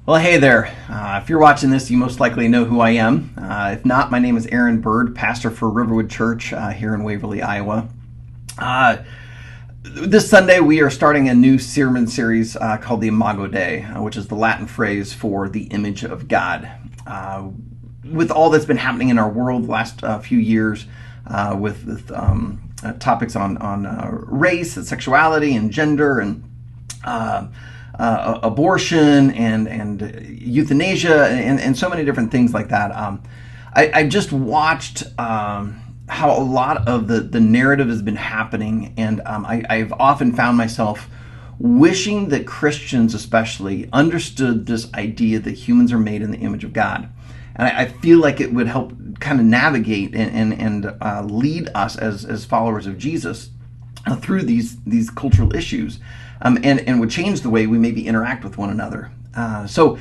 Well, hey there. If you're watching this, you most likely know who I am. If not, my name is Erin Bird, pastor for Riverwood Church here in Waverly, Iowa. Uh, this Sunday, we are starting a new sermon series called the Imago Dei, which is the Latin phrase for the image of God. With all that's been happening in our world the last few years, with topics on race and sexuality and gender and abortion and euthanasia and so many different things like that. I just watched how a lot of the narrative has been happening, and I've often found myself wishing that Christians especially understood this idea that humans are made in the image of God. And I feel like it would help kind of navigate and lead us as followers of Jesus through these cultural issues, and would change the way we maybe interact with one another. So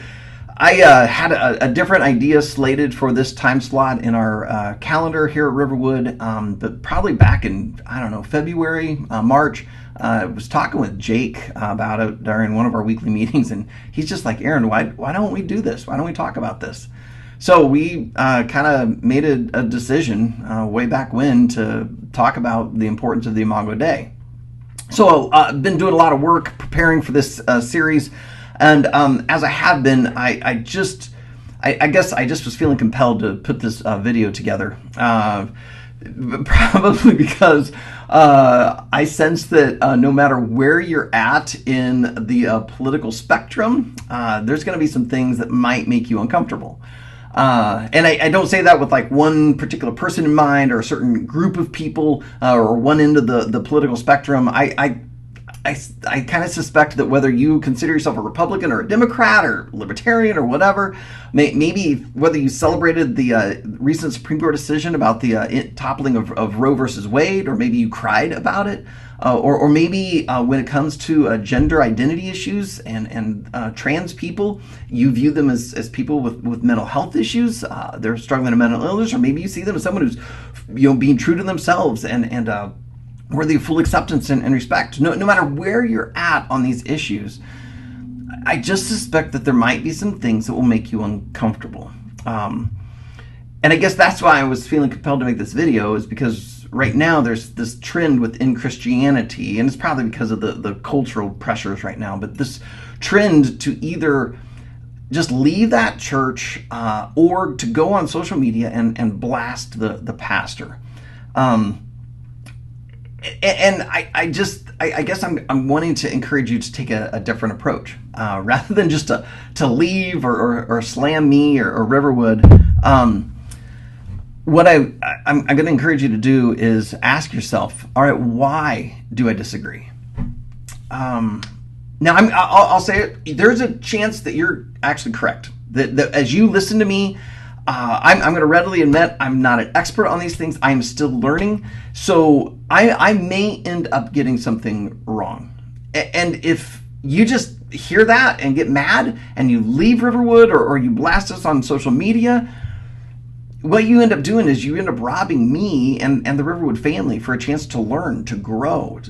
I had a different idea slated for this time slot in our calendar here at Riverwood, but probably back in, I don't know, February, March. I was talking with Jake about it during one of our weekly meetings, and he's just like, Aaron, why don't we do this? Why don't we talk about this? So we kind of made a decision way back when to talk about the importance of the Imago Dei. So I've been doing a lot of work preparing for this series, and as I have been, I guess I just was feeling compelled to put this video together, probably because I sense that no matter where you're at in the political spectrum, there's going to be some things that might make you uncomfortable. And I don't say that with like one particular person in mind or a certain group of people or one end of the political spectrum. I kind of suspect that whether you consider yourself a Republican or a Democrat or libertarian or whatever, maybe whether you celebrated the recent Supreme Court decision about the toppling of Roe versus Wade, or maybe you cried about it, or maybe when it comes to gender identity issues and trans people, you view them as people with mental health issues. They're struggling with mental illness, or maybe you see them as someone who's being true to themselves and worthy of full acceptance and respect. No matter where you're at on these issues, I just suspect that there might be some things that will make you uncomfortable. And I guess that's why I was feeling compelled to make this video, is because right now there's this trend within Christianity, and it's probably because of the cultural pressures right now, but this trend to either just leave that church or to go on social media and blast the pastor. And I guess I'm wanting to encourage you to take a different approach, rather than just to leave or slam me or Riverwood. What I'm going to encourage you to do is ask yourself, all right, why do I disagree? Now I'll say it. There's a chance that you're actually correct. That as you listen to me, I'm going to readily admit I'm not an expert on these things. I'm still learning. So I may end up getting something wrong. And if you just hear that and get mad and you leave Riverwood or you blast us on social media, what you end up doing is you end up robbing me and the Riverwood family for a chance to learn, to grow.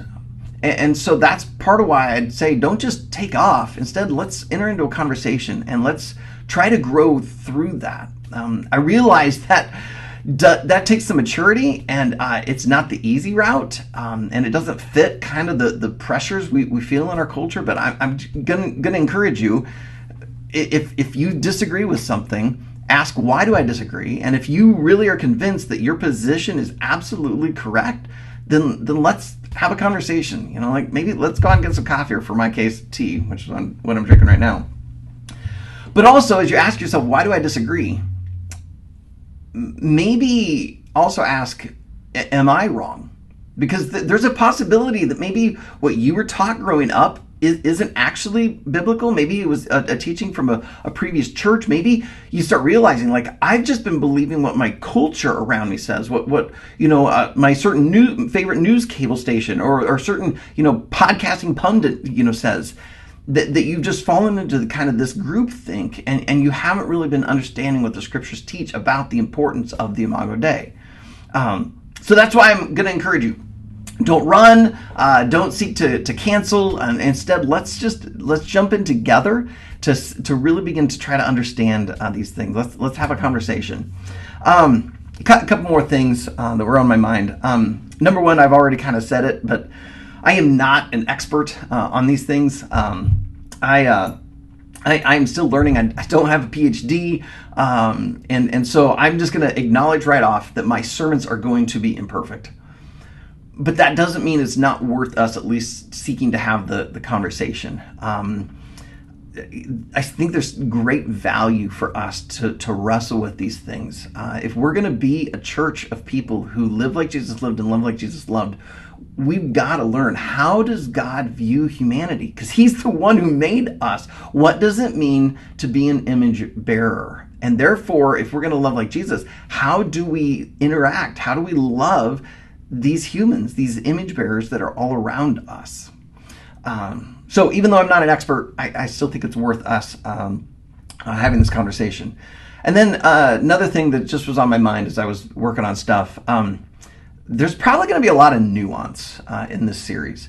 And so that's part of why I'd say don't just take off. Instead, let's enter into a conversation and let's try to grow through that. I realize that takes some maturity, and it's not the easy route, and it doesn't fit kind of the pressures we feel in our culture. But I'm gonna encourage you, if you disagree with something, ask, why do I disagree? And if you really are convinced that your position is absolutely correct, then let's have a conversation. Like maybe let's go out and get some coffee, or for my case, tea, which is what I'm drinking right now. But also, as you ask yourself, why do I disagree? Maybe also ask, am I wrong? Because there's a possibility that maybe what you were taught growing up isn't actually biblical. Maybe it was a teaching from a previous church. Maybe you start realizing, like, I've just been believing what my culture around me says, what my certain favorite news cable station or certain podcasting pundit says. That you've just fallen into kind of this group think, and you haven't really been understanding what the scriptures teach about the importance of the Imago Dei. So that's why I'm going to encourage you. Don't run, don't seek to cancel, and instead let's jump in together to really begin to try to understand these things. Let's have a conversation. A couple more things that were on my mind. Number one, I've already kind of said it, but I am not an expert on these things. I'm still learning. I don't have a PhD, and so I'm just going to acknowledge right off that my sermons are going to be imperfect. But that doesn't mean it's not worth us at least seeking to have the conversation. I think there's great value for us to wrestle with these things. If we're going to be a church of people who live like Jesus lived and love like Jesus loved, we've got to learn, how does God view humanity? Because he's the one who made us. What does it mean to be an image bearer? And therefore, if we're going to love like Jesus, how do we interact? How do we love these humans, these image bearers that are all around us? So even though I'm not an expert, I still think it's worth us having this conversation. And then another thing that just was on my mind as I was working on stuff, there's probably going to be a lot of nuance in this series.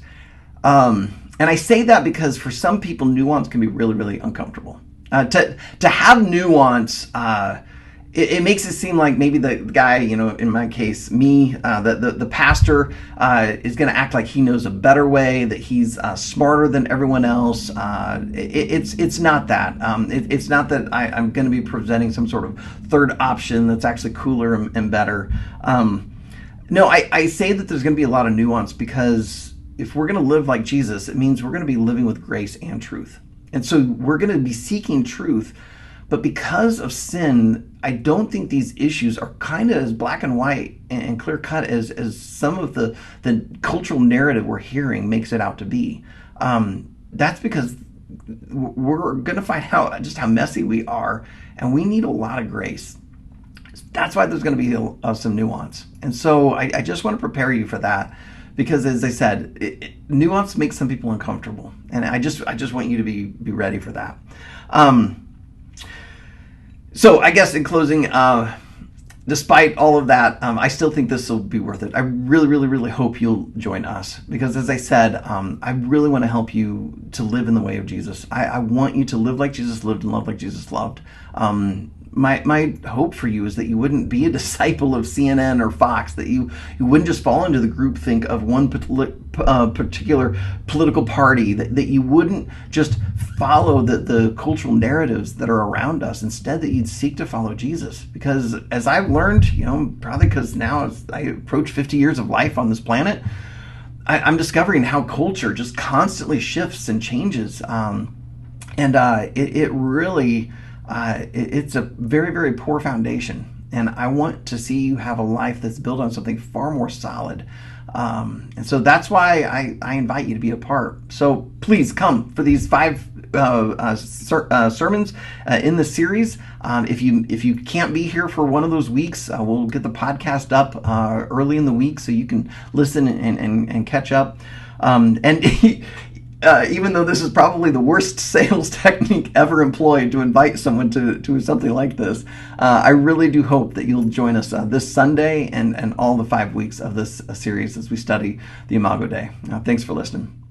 And I say that because for some people, nuance can be really, really uncomfortable. To have nuance, it makes it seem like maybe the guy, in my case, me, the pastor, is going to act like he knows a better way, that he's smarter than everyone else. It's not that. It's not that I'm going to be presenting some sort of third option that's actually cooler and better. No, I say that there's going to be a lot of nuance because if we're going to live like Jesus, it means we're going to be living with grace and truth. And so we're going to be seeking truth. But because of sin, I don't think these issues are kind of as black and white and clear cut as some of the cultural narrative we're hearing makes it out to be. That's because we're going to find out just how messy we are, and we need a lot of grace. That's why there's going to be some nuance. And so I just want to prepare you for that, because as I said, nuance makes some people uncomfortable. And I just want you to be ready for that. So I guess in closing, despite all of that, I still think this will be worth it. I really, really, really hope you'll join us, because as I said, I really want to help you to live in the way of Jesus. I want you to live like Jesus lived and love like Jesus loved. My hope for you is that you wouldn't be a disciple of CNN or Fox, that you wouldn't just fall into the groupthink of one particular political party, that you wouldn't just follow the cultural narratives that are around us. Instead, that you'd seek to follow Jesus. Because as I've learned, probably because now as I approach 50 years of life on this planet, I'm discovering how culture just constantly shifts and changes. It really... it's a very, very poor foundation, and I want to see you have a life that's built on something far more solid. And so that's why I invite you to be a part. So please come for these 5 sermons in the series. If you can't be here for one of those weeks, we'll get the podcast up early in the week so you can listen and catch up. Even though this is probably the worst sales technique ever employed to invite someone to something like this, I really do hope that you'll join us this Sunday and all the 5 weeks of this series as we study the Imago Dei. Thanks for listening.